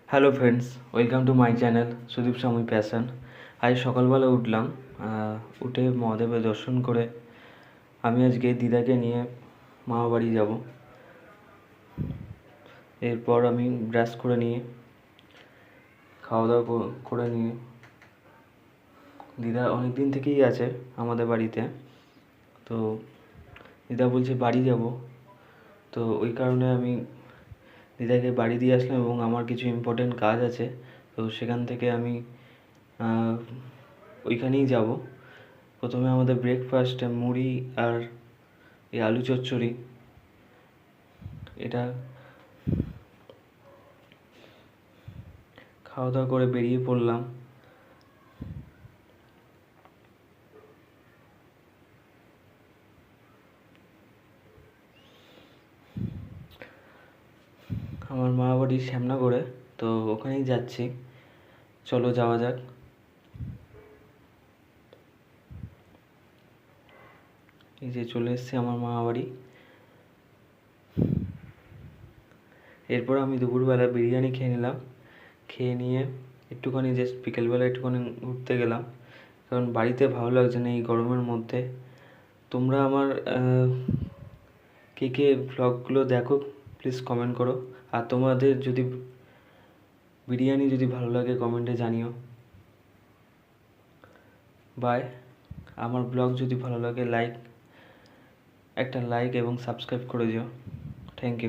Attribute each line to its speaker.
Speaker 1: Hello friends, welcome to my channel Sudip স্বামী passion. আজ সকালবেলা উঠলাম, উঠে মহাদেবের দর্শন করে আমি আজকে দিদাকে নিয়ে মামা বাড়ি যাব। এরপর আমি ব্রাশ করে নিয়ে খাওয়া দাওয়া করে নিয়ে, দিদা অনেক দিন থেকেই আছে আমাদের বাড়িতে, তো দিদা বলছে বাড়ি যাব, তো ওই কারণে আমি দিদাকে বাড়ি দিয়ে আসলাম এবং আমার কিছু ইম্পর্টেন্ট কাজ আছে, তো সেখান থেকে আমি ওইখানেই যাব। প্রথমে আমাদের ব্রেকফাস্টে মুড়ি আর এই আলু চচ্চড়ি, এটা খাওয়া দাওয়া করে বেরিয়ে পড়লাম। আমার মা বাড়ি শ্যামনগরে, তো ওখানেই যাচ্ছি, চলো যাওয়া যাক। এই যে চলে এসেছি আমার মামা বাড়ি। এরপর আমি দুপুরবেলা বিরিয়ানি খেয়ে নিলাম, খেয়ে নিয়ে একটুখানি জাস্ট বিকেলবেলা একটুখানি ঘুরতে গেলাম, কারণ বাড়িতে ভালো লাগছে না এই গরমের মধ্যে। তোমরা আমার কে কে ভ্লগগুলো দেখো প্লিজ কমেন্ট করো, আর তোমাদের যদি বিরিয়ানি যদি ভালো লাগে কমেন্টে জানিও। বাই। আমার ব্লগ যদি ভালো লাগে একটা লাইক এবং সাবস্ক্রাইব করে দিও। Thank you.